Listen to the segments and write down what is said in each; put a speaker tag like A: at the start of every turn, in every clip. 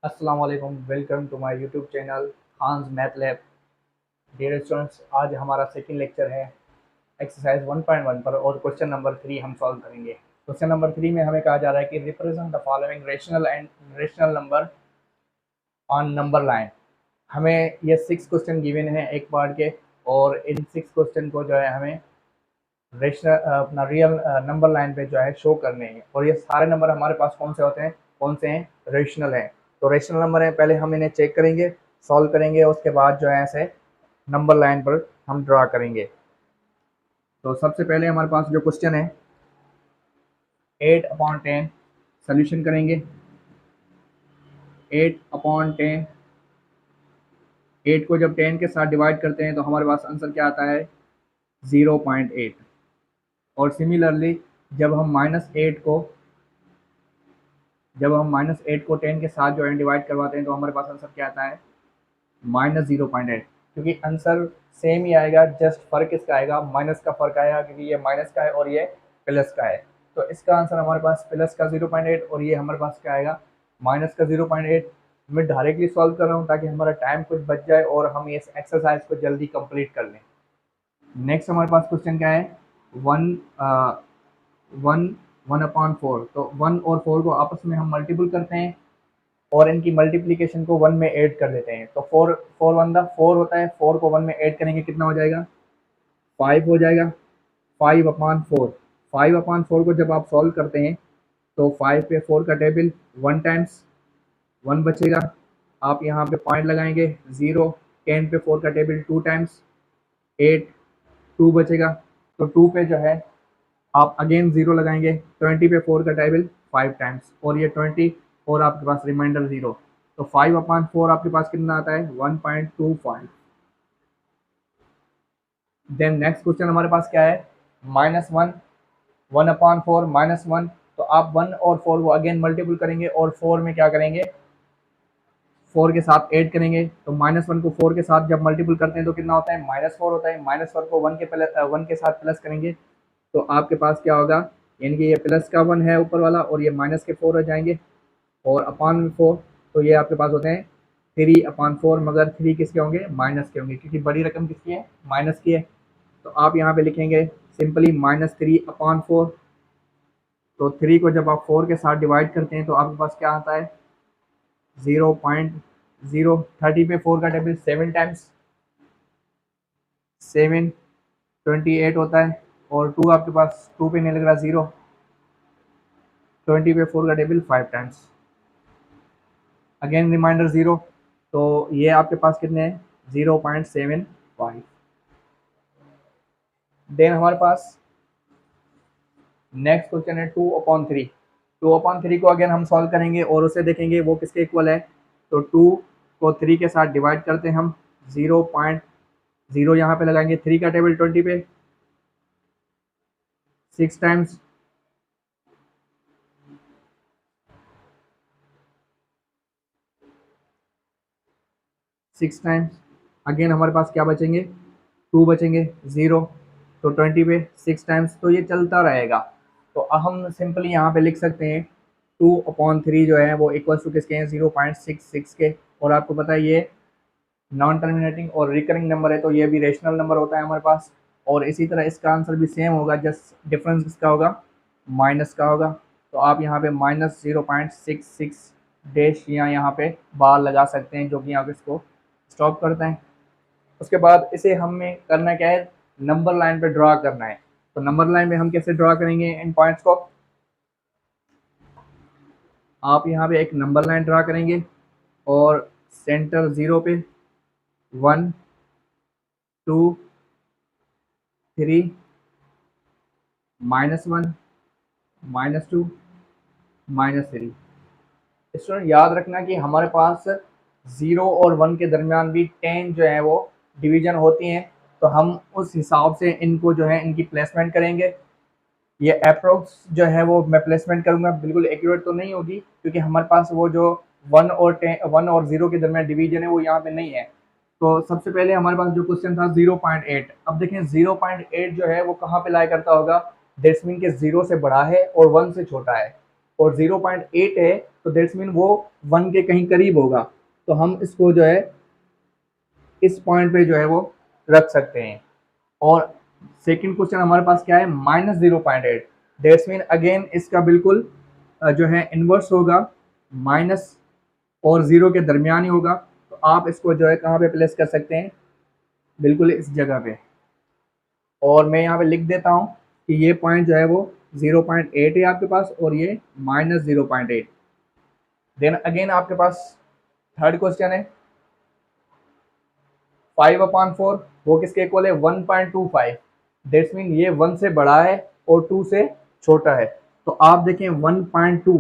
A: अस्सलाम वालेकुम, welcome to my YouTube channel Khan's math lab. Dear students, आज हमारा सेकंड लेक्चर है एक्सरसाइज 1.1 पर और क्वेश्चन नंबर 3 हम सॉल्व करेंगे। क्वेश्चन नंबर 3 में हमें कहा जा रहा है कि represent the following rational and rational number on number line. हमें ये 6 क्वेश्चन गिवन हैं एक पार्ट के, और इन 6 क्वेश्चन को जो है हमें रेशनल अपना रियल नंबर लाइन पे जो है शो करने हैं। और ये सारे नंबर हमारे पास कौन से होते हैं, कौन से हैं, रेशनल हैं। तो रेशनल नंबर है, पहले हम इन्हें चेक करेंगे, सॉल्व करेंगे, उसके बाद जो है ऐसे नंबर लाइन पर हम ड्रा करेंगे। तो सबसे पहले हमारे पास जो क्वेश्चन है 8/10 सोल्यूशन करेंगे। 8/10, 8 को जब 10 के साथ डिवाइड करते हैं तो हमारे पास आंसर क्या आता है, 0.8। और सिमिलरली जब हम -8 को 10 के साथ जो है डिवाइड करवाते हैं तो हमारे पास आंसर क्या आता है, -0.8। क्योंकि आंसर सेम ही आएगा, जस्ट फर्क इसका आएगा, माइनस का फर्क आएगा, क्योंकि ये माइनस का है और ये प्लस का है। तो इसका आंसर हमारे पास प्लस का 0.8 और ये हमारे पास क्या आएगा, माइनस का 0.8। मैं डायरेक्टली सॉल्व कर रहा हूँ ताकि हमारा टाइम कुछ बच जाए और हम इस एक्सरसाइज को जल्दी कंप्लीट कर लें। नेक्स्ट हमारे पास क्वेश्चन क्या है, वन वन 1/4। तो 1 और 4 को आपस में हम मल्टीपल करते हैं और इनकी मल्टीप्लिकेशन को 1 में ऐड कर लेते हैं। तो 4 4 1 4 होता है, 4 को 1 में ऐड करेंगे कितना हो जाएगा, 5 हो जाएगा। 5/4, 5/4 को जब आप सॉल्व करते हैं तो 5 पे 4 का टेबल 1 टाइम्स 1 बचेगा। आप यहाँ पे पॉइंट लगाएंगे 0। 10 पे 4 का टेबल 2 टाइम्स 8, 2 बचेगा। तो 2 पे जो है आप अगेन 0 लगाएंगे। 20 पे 4 का टेबल 5 टाइम्स और ये 20 और आपके पास रिमाइंडर 0। तो 5/4 आपके पास कितना आता है, 1.25। देन नेक्स्ट क्वेश्चन हमारे पास क्या है, -1, 1/4 -1। तो आप 1 और 4 को अगेन मल्टीपल करेंगे और 4 में क्या करेंगे, 4 के साथ ऐड करेंगे। तो -1 को 4 के साथ जब मल्टीपल करते हैं तो कितना होता है, -4 होता है। -1 को 1 के साथ प्लस करेंगे तो आपके पास क्या होगा, यानी कि ये प्लस का 1 है ऊपर वाला और ये माइनस के 4 हो जाएंगे और अपॉन 4। तो ये आपके पास होते हैं 3/4, मगर 3 किसके होंगे, माइनस के होंगे, क्योंकि बड़ी रकम किसकी है, माइनस की है। तो आप यहाँ पे लिखेंगे सिंपली -3/4। तो 3 को जब आप 4 के साथ डिवाइड करते हैं तो आपके पास क्या आता है, 0.0। 30 पे 4 का टेबल 7 टाइम्स 7, 28 होता है। और 2 आपके पास 2 पे नहीं लग रहा, 0। 20 पे 4 का टेबल 5 टाइम्स, अगेन रिमाइंडर 0। तो ये आपके पास कितने हैं, 0.75। देन हमारे पास नेक्स्ट क्वेश्चन है 2/3। 2/3 को अगेन हम सॉल्व करेंगे और उसे देखेंगे वो किसके इक्वल है। तो 2 को 3 के साथ डिवाइड करते हैं हम, 0.0 यहाँ पे लगाएंगे। 3 का टेबल 20 पे 6 टाइम्स, 6 टाइम्स। अगेन हमारे पास क्या बचेंगे, 2 बचेंगे, 0। तो 20 पे 6 टाइम्स, तो ये चलता रहेगा। तो हम सिंपली यहाँ पे लिख सकते हैं 2/3 जो है वो इक्वल टू किसके हैं, 0.66 के। और आपको पता है ये नॉन टर्मिनेटिंग और रिकरिंग नंबर है, तो ये भी रेशनल नंबर होता है हमारे पास। और इसी तरह इसका आंसर भी सेम होगा, जस्ट डिफरेंस किसका होगा, माइनस का होगा। तो आप यहाँ पे -0.66 डैश या यहाँ पे बार लगा सकते हैं, जो कि आप इसको स्टॉप करते हैं। उसके बाद इसे हमें करना क्या है, नंबर लाइन पे ड्रा करना है। तो नंबर लाइन में हम कैसे ड्रा करेंगे इन पॉइंट्स को, आप यहाँ पे एक नंबर लाइन ड्रा करेंगे और सेंटर 0 पे 1 2 3 -1 -2 -3। स्टूडेंट याद रखना कि हमारे पास 0 और 1 के दरमियान भी 10 जो है वो डिवीजन होती हैं। तो हम उस हिसाब से इनको जो है इनकी प्लेसमेंट करेंगे। ये अप्रोक्स जो है वो मैं प्लेसमेंट करूंगा, बिल्कुल एक्यूरेट तो नहीं होगी, क्योंकि हमारे पास वो जो 1 और 0 के दरमियान डिवीजन है वो यहाँ पे नहीं है। तो सबसे पहले हमारे पास जो क्वेश्चन था 0.8। अब देखें 0.8 जो है वो कहाँ पे लाई करता होगा, डेसिमल के 0 से बड़ा है और 1 से छोटा है। और 0.8 है तो दैट्स मीन वो 1 के कहीं करीब होगा, तो हम इसको जो है इस पॉइंट पे जो है वो रख सकते हैं। और सेकंड क्वेश्चन हमारे पास क्या है, -0.8, दैट्स मीन अगेन इसका बिल्कुल जो है इन्वर्स होगा, माइनस और 0 के दरमियान ही होगा। तो आप इसको जो है कहाँ पे प्लेस कर सकते हैं, बिल्कुल इस जगह पे। और मैं यहाँ पे लिख देता हूँ कि ये पॉइंट जो है वो 0.8 है आपके पास, और ये -0.8। देन अगेन आपके पास थर्ड क्वेश्चन है 5/4, वो किसके इक्वल है, 1.25। दैट्स मीन ये 1 से बड़ा है और 2 से छोटा है। तो आप देखें 1.2,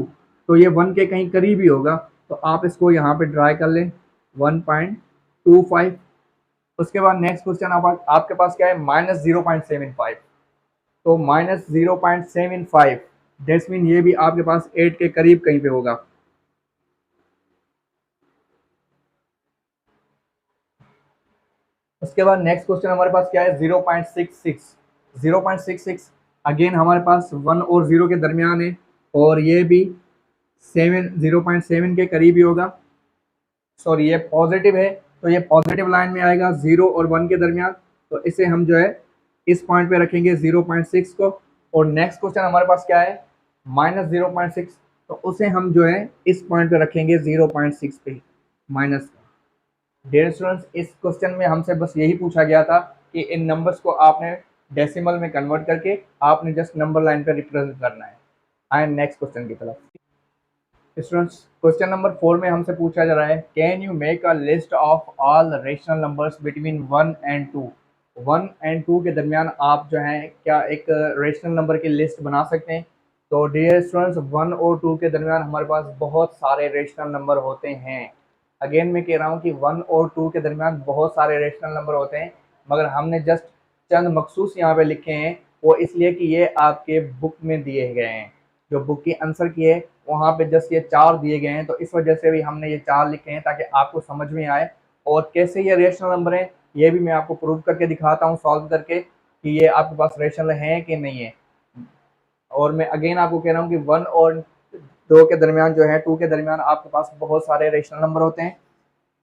A: तो ये 1 के कहीं करीब ही होगा, तो आप इसको यहाँ पे ड्राई कर लें 1.25। उसके बाद नेक्स्ट क्वेश्चन आपके पास क्या है, -0.75। तो -0.75 दैट्स मीन ये भी आपके पास 8 के करीब कहीं पे होगा। उसके बाद नेक्स्ट क्वेश्चन हमारे पास क्या है, 0.66। 0.66 अगेन हमारे पास 1 और 0 के दरमियान है, और ये भी 0.7 के करीब ही होगा। सॉरी ये पॉजिटिव है, तो ये पॉजिटिव लाइन में आएगा 0 और 1 के दरमियान, तो इसे हम जो है इस पॉइंट पे रखेंगे 0.6 को। और नेक्स्ट क्वेश्चन हमारे पास क्या है, -0.6, तो उसे हम जो है इस पॉइंट पे रखेंगे 0.6 पे माइनस का। डियर स्टूडेंट्स, इस क्वेश्चन में हमसे बस यही पूछा गया था कि इन नंबर्स को आपने डेसिमल में कन्वर्ट करके आपने जस्ट नंबर लाइन पे रिप्रेजेंट करना है। आए नेक्स्ट क्वेश्चन की तरफ। स्टूडेंट्स, क्वेश्चन नंबर 4 में हमसे पूछा जा रहा है, can you make a list of all rational numbers between 1 and 2। 1 and 2 के दरमियान आप जो है क्या एक रेशनल नंबर की लिस्ट बना सकते हैं। तो डियर स्टूडेंट्स, 1 और 2 के दरमियान हमारे पास बहुत सारे रेशनल नंबर होते हैं। अगेन मैं कह रहा हूँ कि 1 और 2 के दरमियान बहुत सारे रेशनल नंबर होते हैं, मगर हमने जस्ट चंद मखसूस यहाँ पे लिखे हैं, वो इसलिए कि ये आपके बुक में दिए गए हैं। जो बुक की आंसर की है वहाँ पे जस्ट ये 4 दिए गए हैं, तो इस वजह से भी हमने ये 4 लिखे हैं ताकि आपको समझ में आए। और कैसे ये रेशनल नंबर हैं ये भी मैं आपको प्रूव करके दिखाता हूँ सॉल्व करके कि ये आपके पास रेशनल हैं कि नहीं है। और मैं अगेन आपको कह रहा हूँ कि 1 और 2 के दरमियान जो है 2 के दरमियान आपके पास बहुत सारे रेशनल नंबर होते हैं।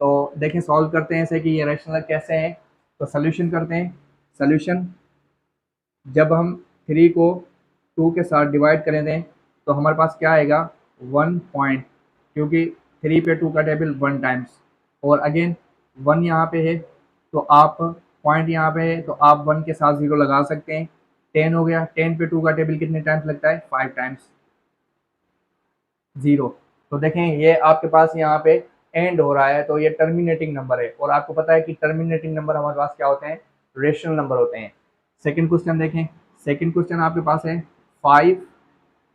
A: तो देखें सॉल्व करते हैं ऐसे कि ये रेशनल कैसे हैं। तो सोल्यूशन करते हैं। सोल्यूशन, जब हम 3 को 2 के साथ डिवाइड करें दें तो हमारे पास क्या आएगा, 1 पॉइंट, क्योंकि 3 पे 2 का टेबल 1 टाइम्स, और अगेन 1 यहाँ पे है तो आप पॉइंट यहाँ पे है तो आप 1 के साथ 0 लगा सकते हैं। 10 हो गया, 10 पे 2 का टेबल कितने टाइम्स लगता है, 5 टाइम्स, 0। तो देखें ये आपके पास यहाँ पे एंड हो रहा है, तो ये टर्मिनेटिंग नंबर है, और आपको पता है कि टर्मिनेटिंग नंबर हमारे पास क्या होते हैं, रेशनल नंबर होते हैं। सेकंड क्वेश्चन देखें। सेकंड क्वेश्चन आपके पास है 5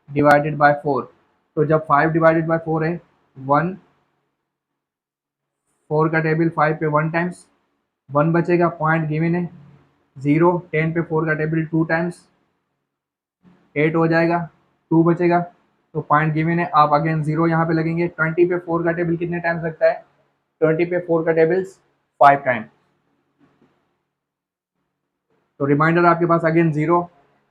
A: डिवाइडेड बाय 4। तो जब 5 डिवाइडेड बाय 4 है 1, 4 का टेबल 5 पे 1 टाइम्स, 1 बचेगा, पॉइंट गिवन है 0, 10 पे 4 का टेबल 2 टाइम्स, 8 हो जाएगा, 2 बचेगा, तो पॉइंट गिवन है, आप अगेन 0 यहाँ पे लगेंगे। 20 पे 4 का टेबल कितने टाइम्स लगता है, 20 पे 4 का टेबल्स 5 टाइम्स, तो रिमाइंडर आपके पास अगेन 0।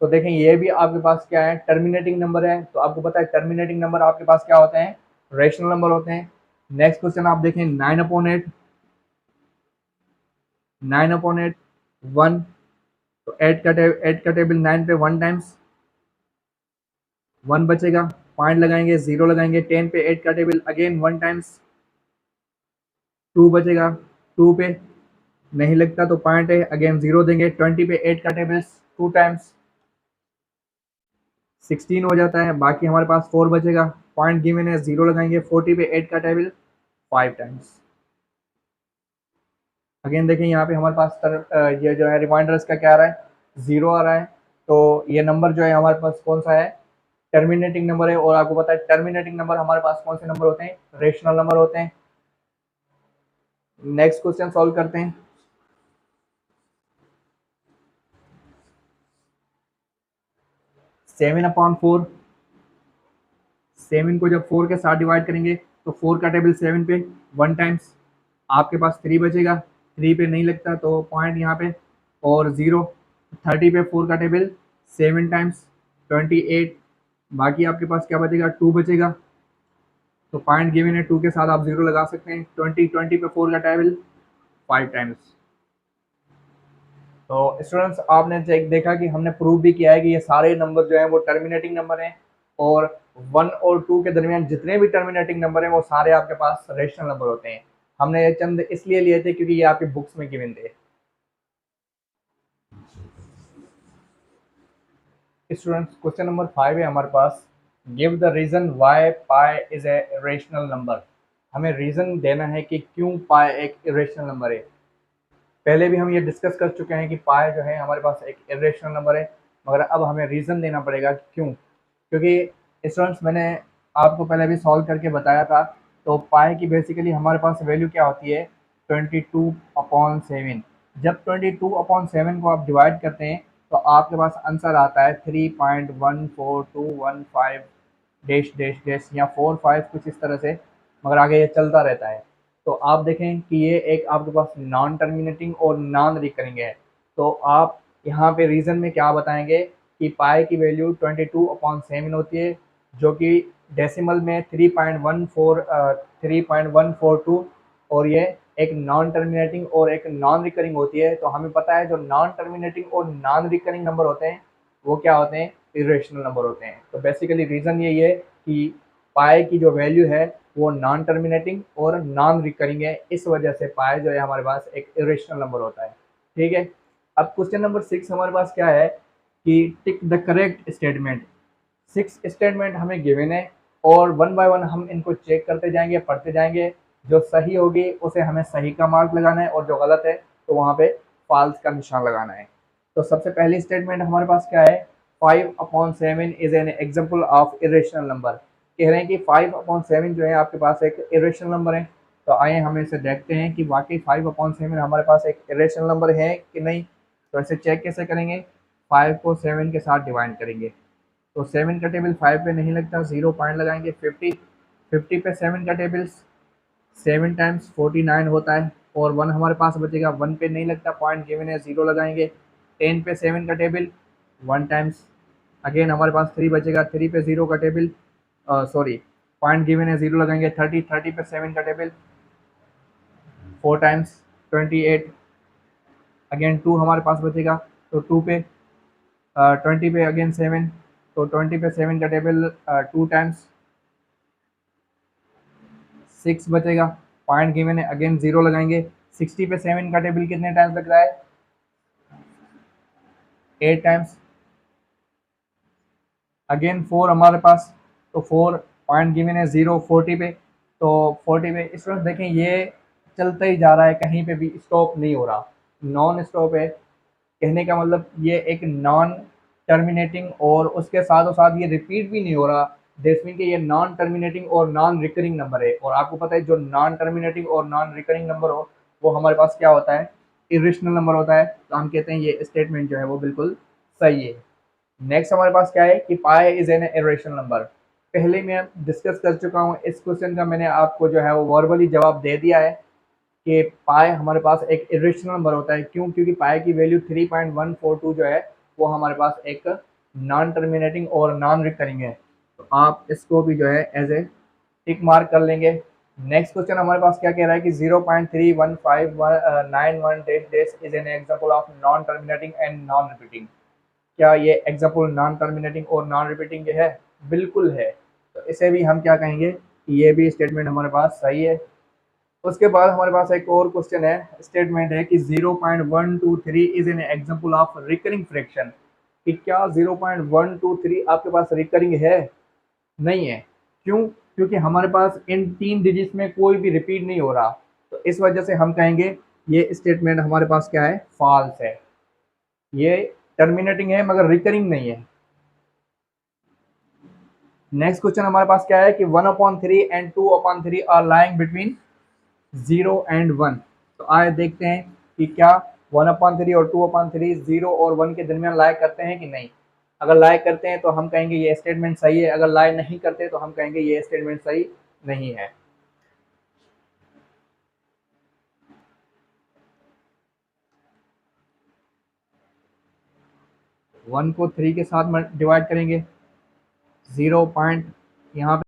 A: तो देखें ये भी आपके पास क्या है, टर्मिनेटिंग नंबर है। तो आपको पता है टर्मिनेटिंग नंबर आपके पास क्या होते हैं, रेशनल नंबर होते हैं। नेक्स्ट क्वेश्चन आप देखें 9/8, 9/8 1, तो 8 का टेबल 9 पे 1 टाइम्स, 1 बचेगा, पॉइंट लगाएंगे, 0 लगाएंगे, 10 पे 8 का टेबल अगेन 1 टाइम्स, 2 बचेगा, 2 पे नहीं लगता तो पॉइंट है, अगेन 0 देंगे, 20 पे 8 का टेबल 2 टाइम्स, 16 हो जाता है, बाकी हमारे पास 4 बचेगा, पॉइंट गिवन है, 0 लगाएंगे, 40 पे 8 का टेबल 5 टाइम्स। अगेन देखें यहाँ पे हमारे पास ये जो है रिमाइंडर इसका क्या आ रहा है, 0 आ रहा है। तो ये नंबर जो है हमारे पास कौन सा है, टर्मिनेटिंग नंबर है। और आपको पता है टर्मिनेटिंग नंबर हमारे पास कौन से नंबर होते हैं, रेशनल नंबर होते हैं। नेक्स्ट क्वेश्चन सॉल्व करते हैं। 7/4, 7 को जब 4 के साथ डिवाइड करेंगे तो 4 का टेबल 7 पे 1 टाइम्स, आपके पास 3 बचेगा, 3 पे नहीं लगता तो पॉइंट यहाँ पे, और 0, 30 पे 4 का टेबल 7 टाइम्स, 28, बाकी आपके पास क्या बचेगा, 2 बचेगा। तो पॉइंट गिवन है 2 के साथ आप 0 लगा सकते हैं। 20 पे 4 का टेबल 5 टाइम्स। तो स्टूडेंट्स आपने देखा कि हमने प्रूव भी किया है कि ये सारे नंबर जो हैं वो टर्मिनेटिंग नंबर हैं, और 1 और 2 के दरमियान जितने भी टर्मिनेटिंग नंबर हैं वो सारे आपके पास रेशनल नंबर होते हैं। हमने ये चंद इसलिए लिए थे क्योंकि ये आपकी बुक्स में गिवन थे। स्टूडेंट्स क्वेश्चन नंबर 5 है हमारे पास, give the reason why pi is a rational number. हमें रीजन देना है कि क्यों पाई एक इरेशनल नंबर है। पहले भी हम ये डिस्कस कर चुके हैं कि पाई जो है हमारे पास एक इरेशनल नंबर है, मगर अब हमें रीज़न देना पड़ेगा कि क्यों। क्योंकि स्टूडेंट्स मैंने आपको पहले भी सॉल्व करके बताया था। तो पाई की बेसिकली हमारे पास वैल्यू क्या होती है, 22/7। जब 22/7 को आप डिवाइड करते हैं तो आपके पास आंसर आता है 3.14215 डैश डैश डैश या 45 कुछ इस तरह से, मगर आगे ये चलता रहता है। तो आप देखें कि ये एक आपके पास नॉन टर्मिनेटिंग और नॉन रिकरिंग है। तो आप यहाँ पे रीज़न में क्या बताएंगे कि पाई की वैल्यू 22/7 होती है, जो कि डेसिमल में 3.142, और ये एक नॉन टर्मिनेटिंग और एक नॉन रिकरिंग होती है। तो हमें पता है जो नॉन टर्मिनेटिंग और नॉन रिकरिंग नंबर होते हैं वो क्या होते हैं, इरेशनल नंबर होते हैं। तो बेसिकली रीज़न यही है कि पाई की जो वैल्यू है वो नॉन टर्मिनेटिंग और नॉन रिकरिंग है, इस वजह से पाई जो है हमारे पास एक इरेशनल नंबर होता है। ठीक है। अब क्वेश्चन नंबर 6 हमारे पास क्या है कि tick the correct statement. 6 statement हमें गिवन है, और वन बाय वन हम इनको चेक करते जाएंगे, पढ़ते जाएंगे। जो सही होगी उसे हमें सही का मार्क लगाना है, और जो गलत है तो वहाँ पे फॉल्स का निशान लगाना है। तो सबसे पहली स्टेटमेंट हमारे पास क्या है, 5/7 is an example of irrational number. कह रहे हैं कि 5/7 जो है आपके पास एक इरेशनल नंबर है। तो आइए हम इसे देखते हैं कि वाकई 5/7 हमारे पास एक इरेशनल नंबर है कि नहीं। तो इसे चेक कैसे करेंगे, 5 को 7 के साथ डिवाइड करेंगे। तो 7 का टेबल 5 पे नहीं लगता, 0 पॉइंट लगाएंगे। 50 पे 7 का टेबल 7 टाइम्स 49 होता है, और 1 हमारे पास बचेगा। 1 पे नहीं लगता, पॉइंट गिवन है, 0 लगाएंगे। 10 पे 7 का टेबल 1 टाइम्स, अगेन हमारे पास 3 बचेगा। 3 पे 0 का टेबल, सॉरी, पॉइंट गिवन है, 0 लगाएंगे। 30 पे 7 का टेबल 4 टाइम्स 28, अगेन 2 हमारे पास बचेगा। तो 2 पे 20 पे अगेन 7, तो 20 पे 7 का टेबल 2 टाइम्स 6 बचेगा। पॉइंट गिवन है, अगेन 0 लगाएंगे। 60 पे 7 का टेबल कितने टाइम्स लग रहा है, 8 टाइम्स, अगेन 4 हमारे पास। तो 4 पॉइंट गिवन है, 0 40 पे। तो 40 पे इस वक्त देखें ये चलता ही जा रहा है, कहीं पे भी स्टॉप नहीं हो रहा, नॉन स्टॉप है। कहने का मतलब ये एक नॉन टर्मिनेटिंग, और उसके साथ साथ ये रिपीट भी नहीं हो रहा। दैट्स मीन कि ये नॉन टर्मिनेटिंग और नॉन रिकरिंग नंबर है। और आपको पता है जो नॉन टर्मिनेटिंग और नॉन रिकरिंग नंबर हो वो हमारे पास क्या होता है, इरेशनल नंबर होता है। तो हम कहते हैं ये स्टेटमेंट जो है वो बिल्कुल सही है। नेक्स्ट हमारे पास क्या है कि pi is an irrational number. पहले मैं डिस्कस कर चुका हूँ इस क्वेश्चन का, मैंने आपको जो है वो वर्बली जवाब दे दिया है कि पाई हमारे पास एक इरेशनल नंबर होता है। क्यों, क्योंकि पाई की वैल्यू 3.142 जो है वो हमारे पास एक नॉन टर्मिनेटिंग और नॉन रिकरिंग है। तो आप इसको भी जो है एज ए टिक मार्क कर लेंगे। नेक्स्ट क्वेश्चन हमारे पास क्या कह रहा है कि 0.31591 dash dash is an example of non terminating and non repeating. क्या ये एग्जाम्पल नॉन टर्मिनेटिंग और नॉन रिपीटिंग है, बिल्कुल है। तो इसे भी हम क्या कहेंगे कि ये भी स्टेटमेंट हमारे पास सही है। उसके बाद हमारे पास एक और क्वेश्चन है, स्टेटमेंट है कि 0.123 is an example of recurring fraction. कि क्या 0.123 आपके पास रिकरिंग है, नहीं है। क्यों, क्योंकि हमारे पास इन 3 डिजिट्स में कोई भी रिपीट नहीं हो रहा। तो इस वजह से हम कहेंगे ये स्टेटमेंट हमारे पास क्या है, फॉल्स है। ये टर्मिनेटिंग है मगर रिकरिंग नहीं है। नेक्स्ट क्वेश्चन हमारे पास क्या है कि 1/3 and 2/3 are lying between 0 and 1। तो आइए देखते हैं कि क्या 1/3 और 2/3 0 और 1 के दरमियान लाई करते हैं कि नहीं। अगर लाई करते हैं तो हम कहेंगे ये स्टेटमेंट सही है, अगर लाई नहीं करते तो हम कहेंगे ये स्टेटमेंट सही नहीं है। 1 को 3 के साथ डिवाइड करेंगे, 0 पॉइंट यहाँ